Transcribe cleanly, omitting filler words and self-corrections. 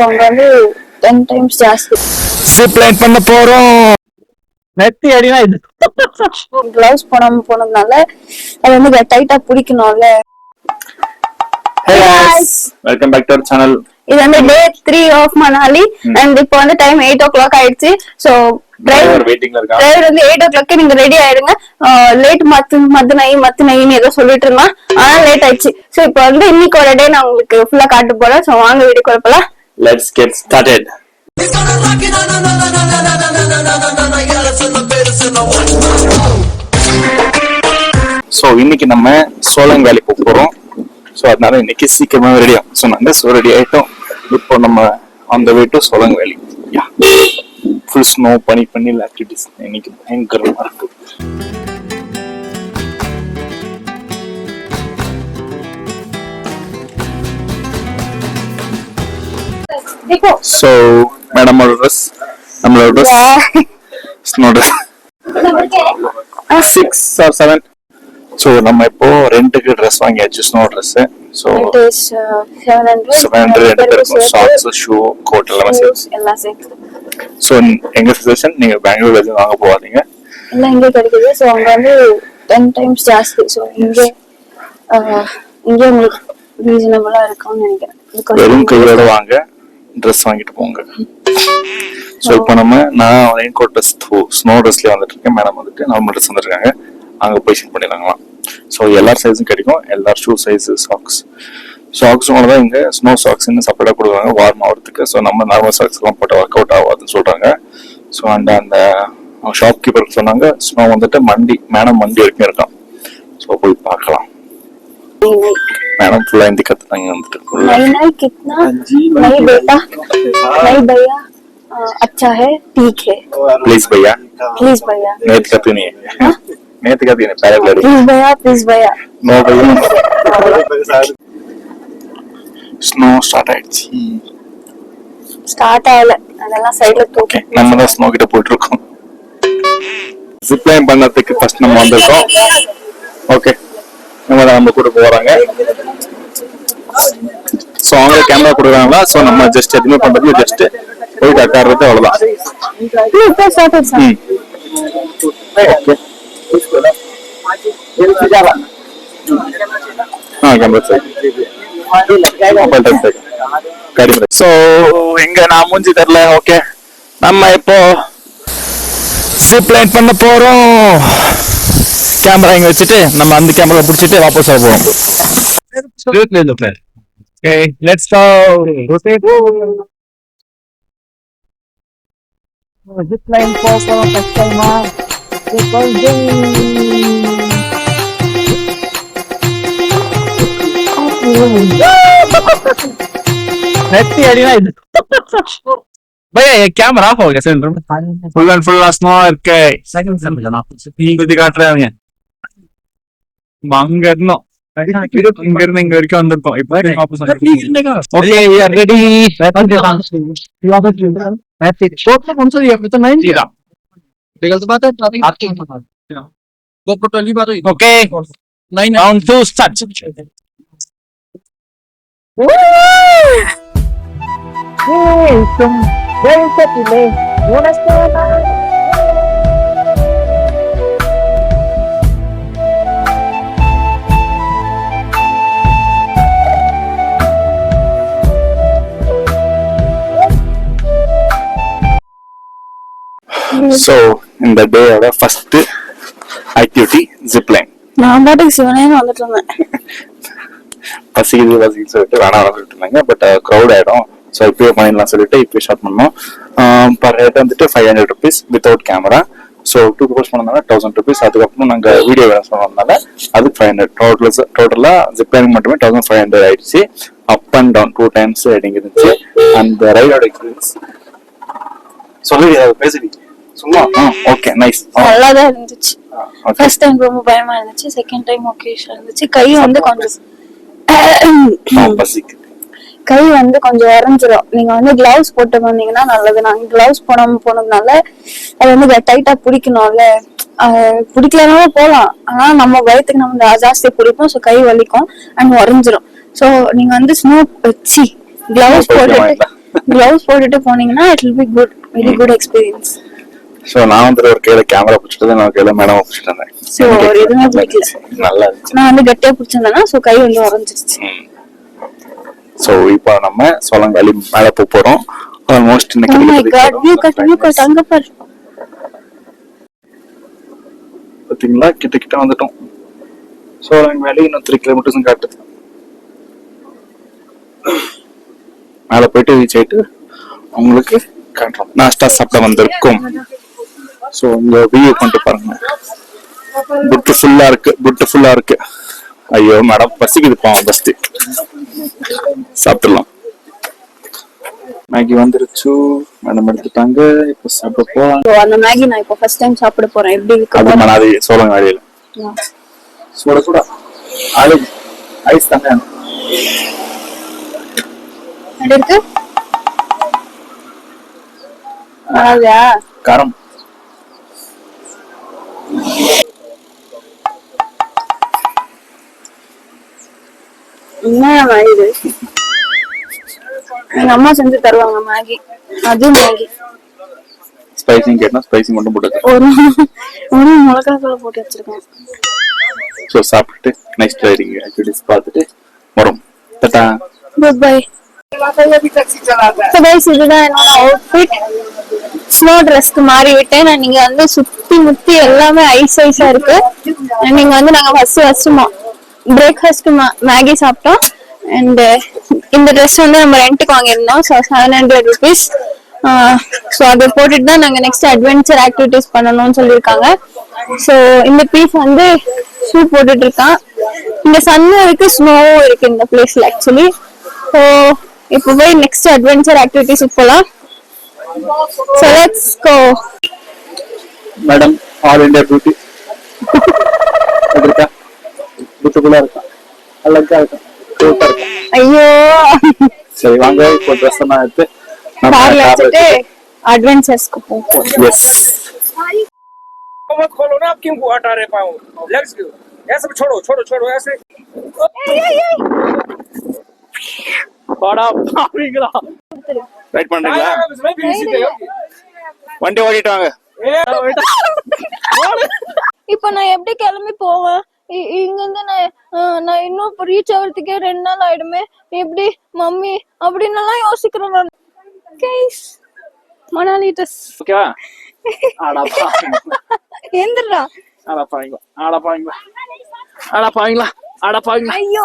அவங்க வந்து 10 times ஜாஸ்தி ஜிப் லைன் பண்ண போறோம். நெத்தி அடினா இது கிளவுஸ் போனதுனால அது வந்து டைட்டா பிடிக்கணும்ல. Hey guys, welcome back to our channel. இது வந்து டே 3 ஆஃப் மணாலி and இப்போ வந்து டைம் 8 o'clock ஆயிடுச்சு. சோ டிரைவர் வெயிட்டிங்ல இருக்கான். டிரைவர் வந்து 8 o'clock நீங்க ரெடி ஆயிடுங்க. லேட் மத்து ஏதோ சொல்லிட்டு இருந்தான். ஆனா லேட் ஆயிடுச்சு. சோ இப்போ வந்து இன்னைக்கு ஒரு டே நான் உங்களுக்கு ஃபுல்லா காட்ட போறேன். சோ வாங்க வீடியோக்குள்ள போலாம். Let's get started. சோ இன்னைக்கு நம்ம சோலங் வேலி போறோம். சோ அதனால இன்னைக்கு சீக்கிரமா ரெடி ஆகும் சொன்னாங்க. சோ ரெடி ஆயிட்டோம். இப்போ நம்ம on the way to Solang வேலி. ஃபுல் ஸ்னோ பண்ணி ஆக்டிவிட்டிஸ் இன்னைக்கு பயங்கரமா இருக்கு. So madam orders நம்மளோட dress snow dress 6 or 7. So நம்ம இப்போ ரெண்டுக்கு ட்ரெஸ் வாங்கியாச்சு snow dress. So it is 700 socks shoe coat எல்லாம் சேர்த்து. சோ எங்க சஜஷன் நீங்க பெங்களூர்ல இருந்து வாங்க போவாதீங்க. இல்ல இங்க கிடைக்குது. சோ அங்க வந்து 10 times ஜாஸ்தி. சோ இங்க உங்களுக்கு ரீசனபிளா இருக்கும்னு நினைக்கிறேன். வெறும் கையோட வாங்க, ட்ரெஸ் வாங்கிட்டு போங்க. சோ இப்போ நான் ரெயின் கோட் ட்ரெஸ் ஸ்னோ ட்ரெஸ்ல வந்துட்டு இருக்கேன். மேடம் வந்துட்டு நார்மல் ட்ரெஸ் வந்துருக்காங்க. அங்க போய் ஷிஃப்ட் பண்ணிடலாம். ஸோ எல்லா சைஸும் கிடைக்கும். எல்லா ஷூ சைஸ் சாக்ஸும் தான் இங்க ஸ்னோ சாக்ஸ் செப்பரேட்டா கொடுக்குறாங்க வார்ம் ஆகிறதுக்கு. ஸோ நம்ம நார்மல் சாக்ஸ் எல்லாம் போட்டு ஒர்க் அவுட் ஆகாதுன்னு சொல்றாங்க. ஸோ அந்த ஷாப் கீப்பர் சொன்னாங்க ஸ்னோ வந்துட்டு மேடம் மண்டி வரைக்கும் இருக்கான். ஸோ போய் பார்க்கலாம். मैडम फुल हिंदी कत्तांगे வந்துட்டு नहीं कितना नहीं बेटा नहीं भैया अच्छा है ठीक है प्लीज भैया नहीं दिक्कत नहीं है नहीं दिक्कत नहीं पैराग्लाइडिंग प्लीज भैया नो भैया ஸ்னோ ஸ்டார்ட் ஆகல. அதெல்லாம் சைடுல தூக்கி நம்ம தான் ஸ்னோ கிட்ட போயிட்டு இருக்கோம். ஜிப் லைன் பண்ணதுக்கு ஃபர்ஸ்ட் நம்ம வந்திருக்கோம். ஓகே நம்ம கூட போறாங்க. சோ அவங்க கேமரா கொடுக்குறாங்களா? சோ நம்ம ஜஸ்ட் எதுவுமே பண்றது ஜஸ்ட் போயிட்டு உட்கார்றது அவ்வளவுதான். சோ எங்க நான் மூஞ்சி தெரியல. ஓகே நம்ம இப்போ ஜிப் லைன் பண்ண போறோம். கேமரா இங்க வச்சுட்டு நம்ம அந்த கேமரா பிடிச்சிட்டு வாபஸ் வர போறோம். Okay, let's go. Rotate. Zip line for first time. नेटी अड़ीना இது भैया ये कैमरा ऑफ हो गया सेंटर में फुल एंड फुल स्नो இருக்கு. செகண்ட் செம் ஜனா நீங்க இது காட்றாங்க. மாங்க இருந்தோம் இங்க இருந்து இங்க வரைக்கும் வந்திருக்கோம். இப்போ வாபஸ் okay we are ready. You are ready match shot में कौन सा ये तो 9 जीरा गलत बात है. आपकी गोप्रो 12 बात हुई. Okay 9 round 2 start. ये तुम जैसे तुले नमस्ते So in the day of the first activity zip line. நான் பாட்டுக்கு சிவனேன்னு வந்துட்டு இருந்தேன். பசிக்குது சொல்லிட்டு வேணாம் சொல்லிட்டு இருந்தாங்க. பட் க்ரௌட் ஆயிடும். ஸோ இப்பயே பண்ணிடலாம் சொல்லிட்டு இப்பயே ஸ்டார்ட் பண்ணோம். பர் ஹெட் வந்துட்டு 500 rupees without camera. So 2 course பண்ணதுனால 1000 rupees. அதுக்கப்புறம் நாங்கள் வீடியோ வேணும் சொன்னதுனால அதுக்கு 500. டோட்டலா ஜிப் லைன் மட்டுமே 1500 ஆயிடுச்சு. Up and down 2 times riding இருந்துச்சு. அந்த ரைடோட எக்ஸ்பீரியன்ஸ் சொல்லி பேசுறீங்க சும்மா. ஓகே நைஸ் நல்லா தான் இருந்துச்சு. ஃபர்ஸ்ட் டைம் ரொம்ப பயமா இருந்துச்சு. செகண்ட் டைம் ஓகேஷா இருந்துச்சு. கை வந்து கொஞ்சம் இறஞ்சிரும். நீங்க வந்து கிளவுஸ் போட்டு வந்தீங்கன்னா நல்லது. நாங்க கிளவுஸ் போனதுனால அது வந்து டைட்டா பிடிக்கணும்ல. பிடிக்கலனாலும் போலாம். ஆனா நம்ம பயத்துக்கு நம்ம ஜாஸ்தி பிடிப்போம். ஸோ கை வலிக்கும் அண்ட் உறைஞ்சிரும். ஸோ நீங்க வந்து ஸ்னோ வச்சு கிளவுஸ் போட்டுட்டு கிளவுஸ் போட்டுட்டு போனீங்கன்னா it will be good, very good experience. So நான் வந்து ஒரு கையில கேமரா பிடிச்சிட்டு நான் கையில மேடம் பிடிச்சிட்டு இருந்தேன். சோ ஒரு எதுவுமே பிடிக்கல. நல்லா இருந்துச்சு. நான் வந்து கட்டியா பிடிச்சிருந்தேன்னா சோ கை வந்து உடஞ்சிருச்சு. சோ இப்போ நம்ம சோளங்காலி மேல போறோம். ஆல்மோஸ்ட் இன்னைக்கு Oh my god, view cut அங்க பாரு. பாத்தீங்களா கிட்ட கிட்ட வந்துட்டோம். சோளங்காலி இன்னும் 3 கிலோமீட்டர்ஸ் காட்டுது. மேல போயிட்டு ரீச் ஆயிட்டு உங்களுக்கு காட்டுறோம். நாஸ்டா சாப்பிட வந்திருக்கோம். சோ இங்க வியூ கொண்டு பாருங்க. பியூட்டிஃபுல்லா இருக்கு. ஐயோ மேடம் பசிக்குது பாவம். ஃபர்ஸ்ட் சாப்பிடலாம். மேகி வந்துருச்சு. மேடம் எடுத்துட்டாங்க. இப்போ சாப்பிட போறோம். அந்த மேகி நான் இப்போ ஃபர்ஸ்ட் டைம் சாப்பிட போறேன். எப்படி இருக்கு? அது மனாதி சோளங்காலியில சுட ஐஸ் தாங்க. எப்படி இருக்கு? அழகா காரம். என்ன இது? எங்க அம்மா செஞ்சு தருவாங்க மேகி. அது மேகி ஸ்பைசி கேட்டா ஸ்பைசி மட்டும் போட்டு ஒரு மிளகாய் தூள் போட்டு வச்சிருக்கேன். சோ சாப்பிட்டு நெக்ஸ்ட் ரைடிங் ஆக்டிவிட்டிஸ் பார்த்துட்டு வரோம். Tata good bye. இதுதான் என்னோட அவுட்ஃபிட். ஸ்னோ ட்ரெஸ்க்கு மாறி விட்டேன் நான். நீங்க வந்து சுத்தி முத்தி எல்லாமே ஐஸா இருக்கு. நீங்க வந்து நாங்க ஃபர்ஸ்ட் பிரேக்ஃபாஸ்ட் மேகி சாப்பிட்டோம். அண்ட் இந்த ட்ரெஸ் வந்து நம்ம ரெண்ட்டுக்கு வாங்கியிருந்தோம். So 700 rupees. ஸோ அதை போட்டுட்டு தான் நாங்கள் நெக்ஸ்ட் அட்வென்ச்சர் ஆக்டிவிட்டிஸ் பண்ணணும்னு சொல்லியிருக்காங்க. ஸோ இந்த பீஸ் வந்து ஷூ போட்டுட்டு இருக்கான். இங்க சன்னும் இருக்கு, ஸ்னோவும் இருக்கு இந்த பிளேஸ்ல ஆக்சுவலி. ஸோ இப்போ போய் நெக்ஸ்ட் அட்வென்ச்சர் ஆக்டிவிட்டிஸ் போகலாம். So let's go. Madam all India beauty இருக்கா? பியூட்டிஃபுல்லா இருக்கா? அழகா இருக்கா? சூப்பர். ஐயோ சரி வாங்க இப்போ ட்ரெஸ் எல்லாம் எடுத்து கார்ல வச்சுட்டு அட்வென்ச்சர்ஸ்க்கு போவோம். எஸ் मत खोलो ना, आप क्यों हटा रहे पाओ? Let's go. ऐसे छोड़ो ऐसे. வாடா பாவிங்களா. ரைட் பண்றீங்களா? வண்டி ஓடிட்டு வாங்க. இப்போ நான் எப்படி கிளம்பி போவேன்? இங்க இருந்து நான் இன்னும் ரீச் ஆகிறதுக்கே 2 நாள் ஆயிடுமே. எப்படி மம்மி அப்படின்னு எல்லாம் யோசிக்கிறேன் நான். கைஸ் மணாலி ட்ரெஸ் ஓகேவா? ஆடா பாவிங்களா. எந்திரா. ஆடா பாவிங்களா. ஐயோ